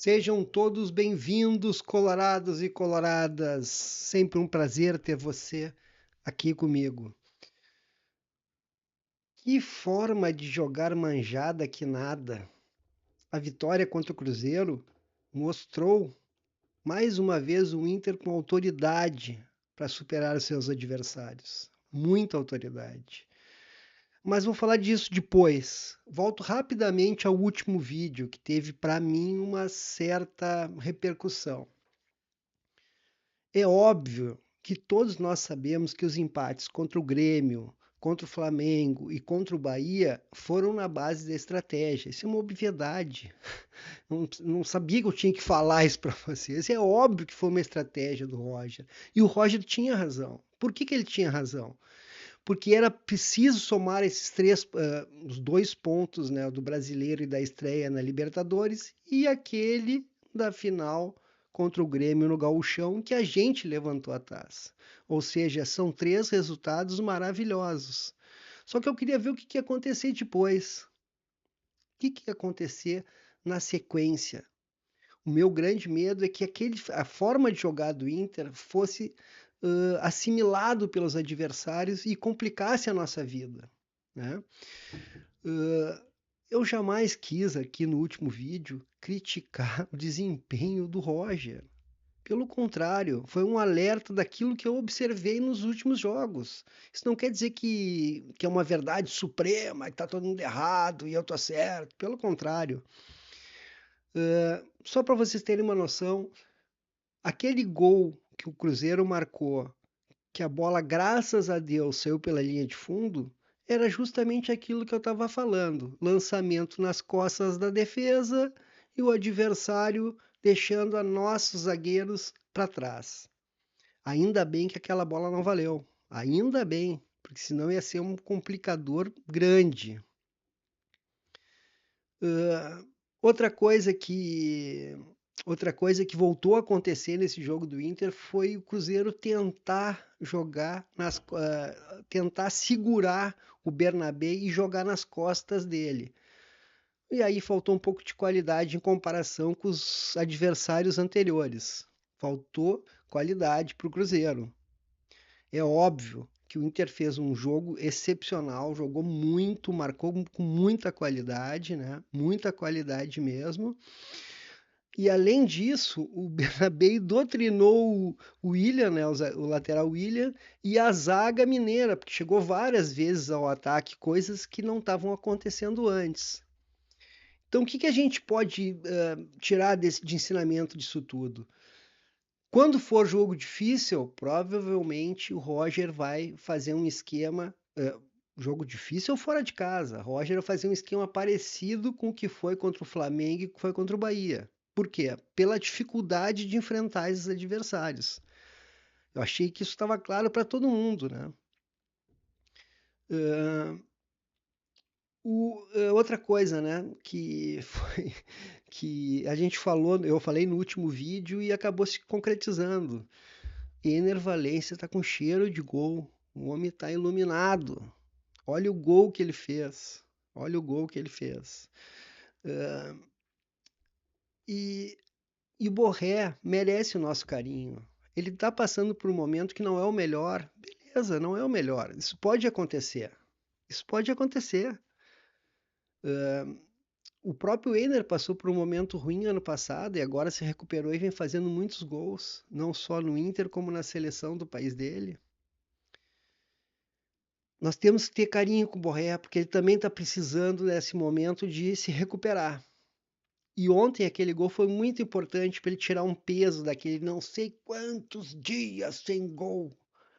Sejam todos bem-vindos, colorados e coloradas. Sempre um prazer ter você aqui comigo. Que forma de jogar manjada que nada. A vitória contra o Cruzeiro mostrou mais uma vez o Inter com autoridade para superar os seus adversários. Muita autoridade. Mas vou falar disso depois. Volto rapidamente ao último vídeo que teve para mim uma certa repercussão. É óbvio que todos nós sabemos que os empates contra o Grêmio, contra o Flamengo e contra o Bahia foram na base da estratégia. Isso é uma obviedade. Não sabia que eu tinha que falar isso para vocês. É óbvio que foi uma estratégia do Roger. E o Roger tinha razão. Por que ele tinha razão? Porque era preciso somar os 2 pontos, né, do brasileiro e da estreia na Libertadores e aquele da final contra o Grêmio no Gauchão, que a gente levantou a taça. Ou seja, são 3 resultados maravilhosos. Só que eu queria ver o que ia acontecer depois. O que ia acontecer na sequência. O meu grande medo é que a forma de jogar do Inter fosse assimilado pelos adversários e complicasse a nossa vida, né? Eu jamais quis aqui no último vídeo criticar o desempenho do Roger. Pelo contrário, foi um alerta daquilo que eu observei nos últimos jogos. Isso não quer dizer que é uma verdade suprema, que está todo mundo errado e eu estou certo. Pelo contrário. Só para vocês terem uma noção, aquele gol que o Cruzeiro marcou, que a bola, graças a Deus, saiu pela linha de fundo, era justamente aquilo que eu estava falando: lançamento nas costas da defesa e o adversário deixando a nossos zagueiros para trás. Ainda bem que aquela bola não valeu. Ainda bem, porque senão ia ser um complicador grande. Uh, outra coisa que Outra coisa que voltou a acontecer nesse jogo do Inter foi o Cruzeiro tentar tentar segurar o Bernabé e jogar nas costas dele. E aí faltou um pouco de qualidade em comparação com os adversários anteriores. Faltou qualidade para o Cruzeiro. É óbvio que o Inter fez um jogo excepcional, jogou muito, marcou com muita qualidade, né? Muita qualidade mesmo. E além disso, o Bernabéu doutrinou o William, né, o lateral William, e a zaga mineira, porque chegou várias vezes ao ataque, coisas que não estavam acontecendo antes. Então, o que a gente pode tirar de ensinamento disso tudo? Quando for jogo difícil, provavelmente o Roger vai fazer um esquema. Jogo difícil fora de casa. O Roger vai fazer um esquema parecido com o que foi contra o Flamengo e que foi contra o Bahia. Por quê? Pela dificuldade de enfrentar esses adversários. Eu achei que isso estava claro para todo mundo, né? Outra coisa, né, que foi que a gente falou, eu falei no último vídeo e acabou se concretizando. Ener Valencia está com cheiro de gol. O homem está iluminado. Olha o gol que ele fez. Olha o gol que ele fez. Uh, e, e o Borré merece o nosso carinho. Ele está passando por um momento que não é o melhor. Beleza, não é o melhor. Isso pode acontecer. Isso pode acontecer. O próprio Ener passou por um momento ruim ano passado e agora se recuperou e vem fazendo muitos gols, não só no Inter como na seleção do país dele. Nós temos que ter carinho com o Borré, porque ele também está precisando nesse momento de se recuperar. E ontem aquele gol foi muito importante para ele tirar um peso daquele não sei quantos dias sem gol.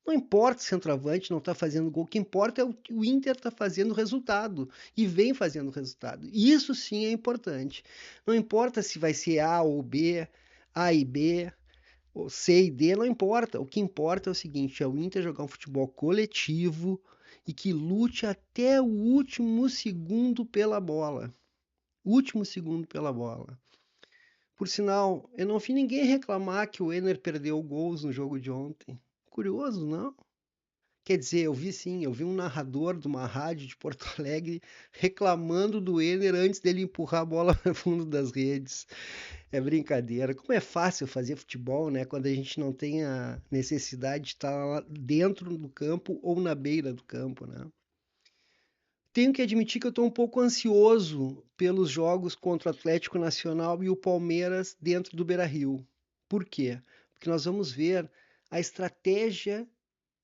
Não importa se o centroavante não está fazendo gol, o que importa é o Inter está fazendo resultado e vem fazendo resultado. Isso sim é importante. Não importa se vai ser A ou B, A e B, ou C e D, não importa. O que importa é o seguinte: é o Inter jogar um futebol coletivo e que lute até o último segundo pela bola. Último segundo pela bola. Por sinal, eu não vi ninguém reclamar que o Ener perdeu gols no jogo de ontem. Curioso, não? Quer dizer, eu vi um narrador de uma rádio de Porto Alegre reclamando do Enner antes dele empurrar a bola para o fundo das redes. É brincadeira. Como é fácil fazer futebol, né? Quando a gente não tem a necessidade de estar lá dentro do campo ou na beira do campo, né? Tenho que admitir que eu estou um pouco ansioso pelos jogos contra o Atlético Nacional e o Palmeiras dentro do Beira-Rio. Por quê? Porque nós vamos ver a estratégia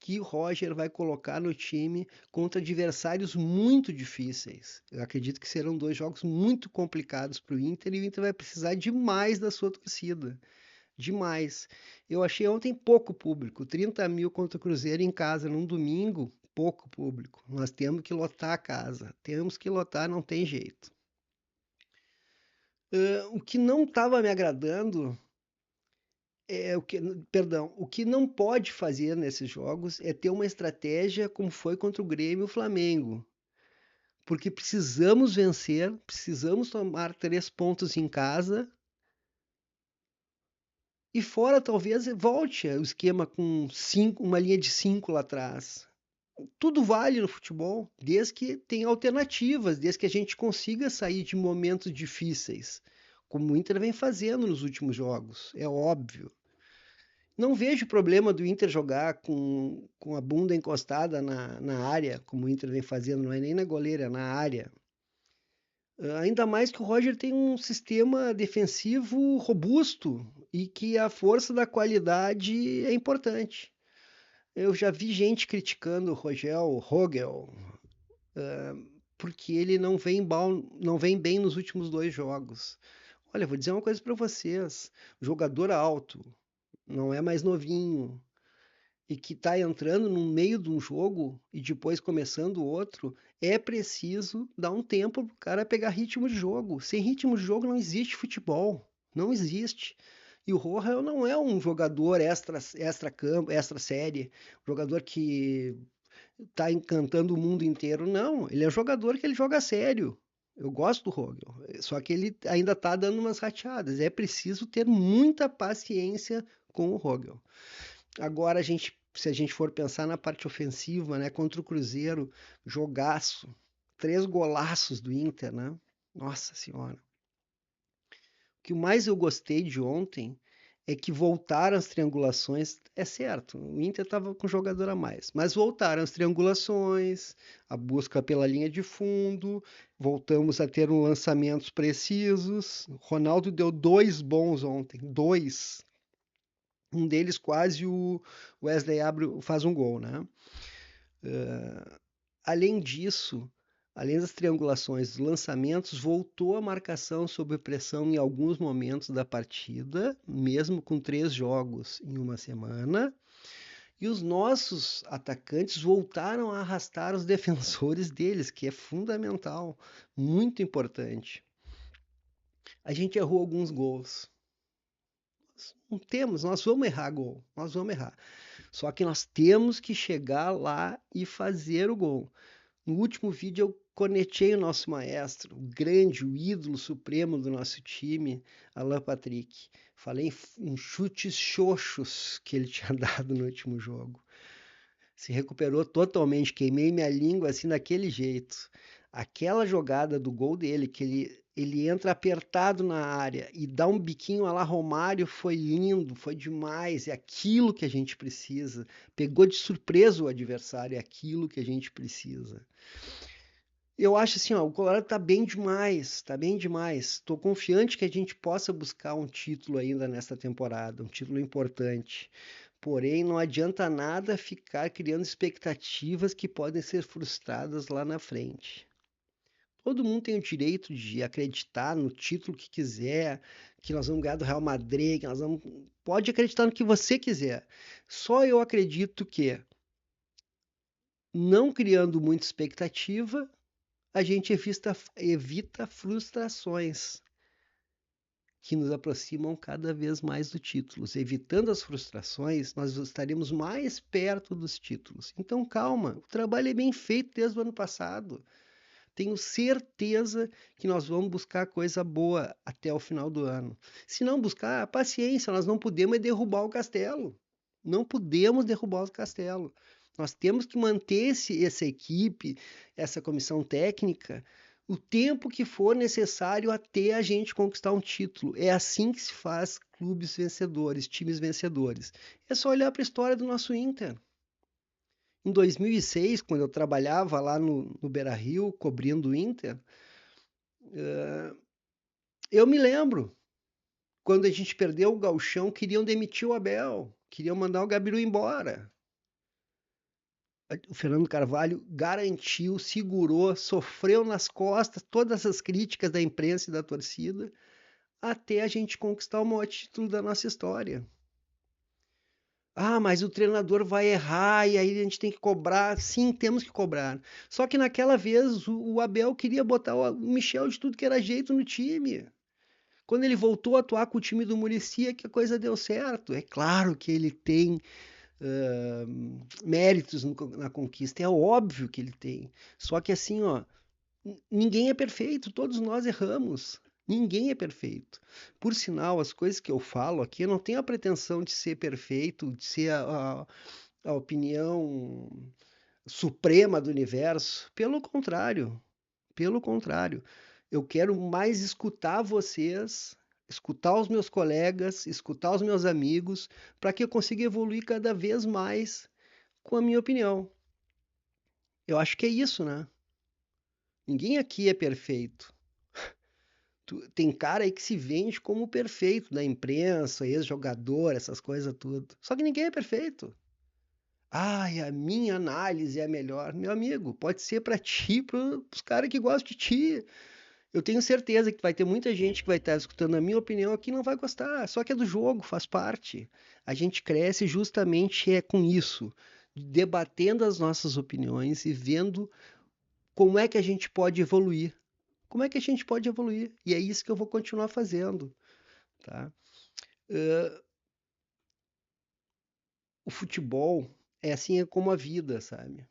que o Roger vai colocar no time contra adversários muito difíceis. Eu acredito que serão dois jogos muito complicados para o Inter e o Inter vai precisar demais da sua torcida. Demais. Eu achei ontem pouco público, 30 mil contra o Cruzeiro em casa num domingo, pouco público. Nós temos que lotar a casa, temos que lotar, não tem jeito. O que não estava me agradando o que não pode fazer nesses jogos é ter uma estratégia como foi contra o Grêmio e o Flamengo, porque precisamos vencer, precisamos tomar 3 pontos em casa e fora talvez volte o esquema com uma linha de 5 lá atrás. Tudo vale no futebol, desde que tenha alternativas, desde que a gente consiga sair de momentos difíceis, como o Inter vem fazendo nos últimos jogos, é óbvio. Não vejo problema do Inter jogar com a bunda encostada na área, como o Inter vem fazendo, não é nem na goleira, é na área. Ainda mais que o Roger tem um sistema defensivo robusto e que a força da qualidade é importante. Eu já vi gente criticando o Rogel, porque ele não vem bem nos últimos 2 jogos. Olha, vou dizer uma coisa para vocês: jogador alto, não é mais novinho, e que está entrando no meio de um jogo e depois começando outro, é preciso dar um tempo para o cara pegar ritmo de jogo. Sem ritmo de jogo não existe futebol. Não existe. E o Roja não é um jogador extra campo, extra série, um jogador que está encantando o mundo inteiro. Não, ele é um jogador que ele joga sério. Eu gosto do Rogel, só que ele ainda está dando umas rateadas. É preciso ter muita paciência com o Rogel. Agora, se a gente for pensar na parte ofensiva, né, contra o Cruzeiro, jogaço, 3 golaços do Inter, né? Nossa Senhora. O que mais eu gostei de ontem é que voltaram as triangulações. É certo, o Inter estava com um jogador a mais, mas voltaram as triangulações, a busca pela linha de fundo, voltamos a ter lançamentos precisos. O Ronaldo deu 2 bons ontem, 2. Um deles quase o Wesley faz um gol, né? Além disso, além das triangulações, dos lançamentos, voltou a marcação sob pressão em alguns momentos da partida, mesmo com 3 jogos em uma semana. E os nossos atacantes voltaram a arrastar os defensores deles, que é fundamental, muito importante. A gente errou alguns gols. Não temos, nós vamos errar gol, nós vamos errar. Só que nós temos que chegar lá e fazer o gol. No último vídeo eu conectei o nosso maestro, o grande, o ídolo supremo do nosso time, Alan Patrick. Falei em chutes xoxos que ele tinha dado no último jogo. Se recuperou totalmente, queimei minha língua assim daquele jeito. Aquela jogada do gol dele, que ele entra apertado na área e dá um biquinho a lá Romário, foi lindo, foi demais, é aquilo que a gente precisa. Pegou de surpresa o adversário, é aquilo que a gente precisa. Eu acho assim, ó, o Colorado tá bem demais, tá bem demais. Tô confiante que a gente possa buscar um título ainda nesta temporada, um título importante. Porém, não adianta nada ficar criando expectativas que podem ser frustradas lá na frente. Todo mundo tem o direito de acreditar no título que quiser, que nós vamos ganhar do Real Madrid, que nós vamos. Pode acreditar no que você quiser. Só eu acredito que, não criando muita expectativa, a gente evita frustrações que nos aproximam cada vez mais do título. Evitando as frustrações, nós estaremos mais perto dos títulos. Então, calma, o trabalho é bem feito desde o ano passado. Tenho certeza que nós vamos buscar coisa boa até o final do ano. Se não buscar, paciência, nós não podemos derrubar o castelo. Não podemos derrubar o castelo. Nós temos que manter essa equipe, essa comissão técnica, o tempo que for necessário até a gente conquistar um título. É assim que se faz clubes vencedores, times vencedores. É só olhar para a história do nosso Inter. Em 2006, quando eu trabalhava lá no Beira-Rio, cobrindo o Inter, eu me lembro, quando a gente perdeu o Gauchão, queriam demitir o Abel, queriam mandar o Gabiru embora. O Fernando Carvalho garantiu, segurou, sofreu nas costas todas as críticas da imprensa e da torcida, até a gente conquistar o maior título da nossa história. Ah, mas o treinador vai errar e aí a gente tem que cobrar. Sim, temos que cobrar. Só que naquela vez o Abel queria botar o Michel de tudo que era jeito no time. Quando ele voltou a atuar com o time do Muricy, é que a coisa deu certo. É claro que ele tem méritos na conquista, é óbvio que ele tem. Só que assim, ó, ninguém é perfeito, todos nós erramos. Ninguém é perfeito. Por sinal, as coisas que eu falo aqui, eu não tenho a pretensão de ser perfeito, de ser a opinião suprema do universo. Pelo contrário, pelo contrário. Eu quero mais escutar vocês, escutar os meus colegas, escutar os meus amigos, para que eu consiga evoluir cada vez mais com a minha opinião. Eu acho que é isso, né? Ninguém aqui é perfeito. Tem cara aí que se vende como perfeito da imprensa, ex-jogador, essas coisas tudo. Só que ninguém é perfeito. Ai, a minha análise é a melhor. Meu amigo, pode ser para ti, para os caras que gostam de ti. Eu tenho certeza que vai ter muita gente que vai estar escutando a minha opinião aqui e não vai gostar. Só que é do jogo, faz parte. A gente cresce justamente com isso, debatendo as nossas opiniões e vendo como é que a gente pode evoluir. Como é que a gente pode evoluir? E é isso que eu vou continuar fazendo, tá? O futebol é assim como a vida, sabe?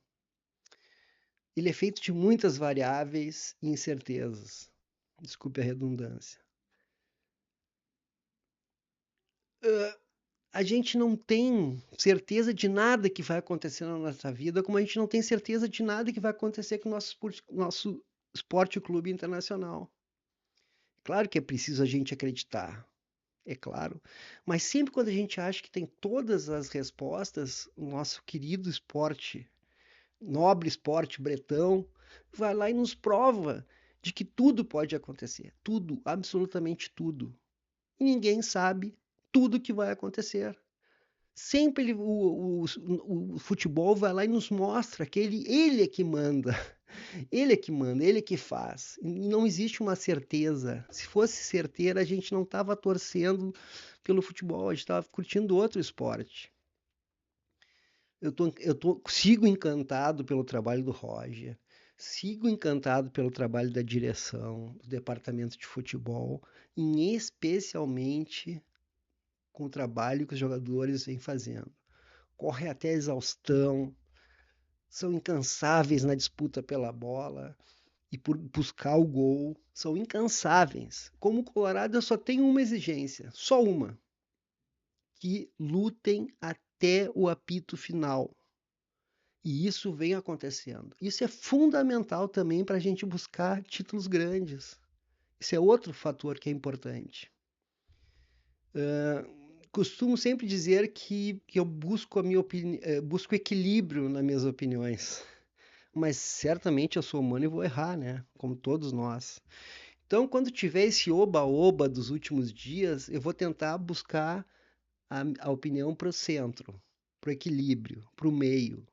Ele é feito de muitas variáveis e incertezas. Desculpe a redundância. A gente não tem certeza de nada que vai acontecer na nossa vida, como a gente não tem certeza de nada que vai acontecer com o nosso esporte clube internacional. Claro que é preciso a gente acreditar, é claro, mas sempre quando a gente acha que tem todas as respostas, o nosso querido esporte, nobre esporte bretão, vai lá e nos prova de que tudo pode acontecer, tudo, absolutamente tudo. E ninguém sabe tudo que vai acontecer. Sempre o futebol vai lá e nos mostra que ele é que manda, ele é que manda, ele é que faz. Não existe uma certeza. Se fosse certeira, a gente não estava torcendo pelo futebol, a gente estava curtindo outro esporte. Sigo encantado pelo trabalho do Roger, sigo encantado pelo trabalho da direção, do departamento de futebol, e especialmente com o trabalho que os jogadores vêm fazendo. Corre até a exaustão, são incansáveis na disputa pela bola e por buscar o gol, são incansáveis. Como Colorado, eu só tenho uma exigência, só uma: que lutem até o apito final. E isso vem acontecendo. Isso é fundamental também para a gente buscar títulos grandes. Isso é outro fator que é importante. Costumo sempre dizer que eu busco busco equilíbrio nas minhas opiniões. Mas certamente eu sou humano e vou errar, né? Como todos nós. Então, quando tiver esse oba-oba dos últimos dias, eu vou tentar buscar a opinião para o centro, para o equilíbrio, para o meio.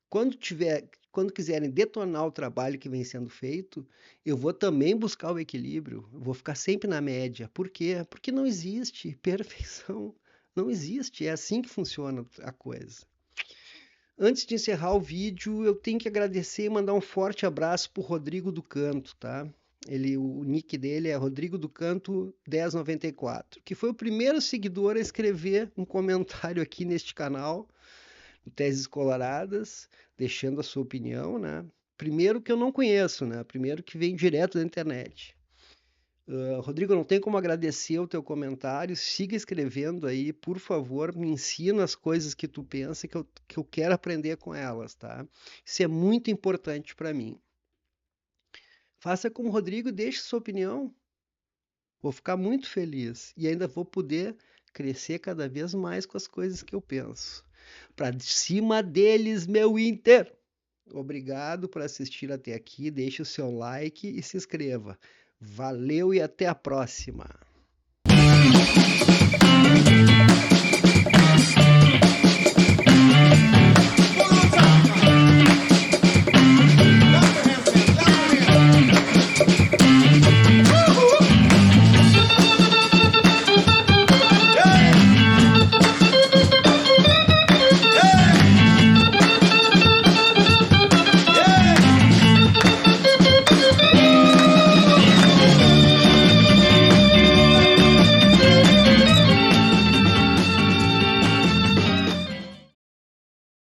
Quando quiserem detonar o trabalho que vem sendo feito, eu vou também buscar o equilíbrio. Eu vou ficar sempre na média. Por quê? Porque não existe perfeição. Não existe. É assim que funciona a coisa. Antes de encerrar o vídeo, eu tenho que agradecer e mandar um forte abraço para o Rodrigo do Canto, tá? O nick dele é Rodrigo do Canto 1094, que foi o primeiro seguidor a escrever um comentário aqui neste canal, no Teses Coloradas, deixando a sua opinião, né? Primeiro que eu não conheço, né? Primeiro que vem direto da internet. Rodrigo, não tem como agradecer o teu comentário. Siga escrevendo aí, por favor, me ensina as coisas que tu pensa que eu quero aprender com elas, tá? Isso é muito importante para mim. Faça como o Rodrigo, deixe sua opinião. Vou ficar muito feliz e ainda vou poder crescer cada vez mais com as coisas que eu penso. Para cima deles, meu Inter! Obrigado por assistir até aqui. Deixe o seu like e se inscreva. Valeu e até a próxima!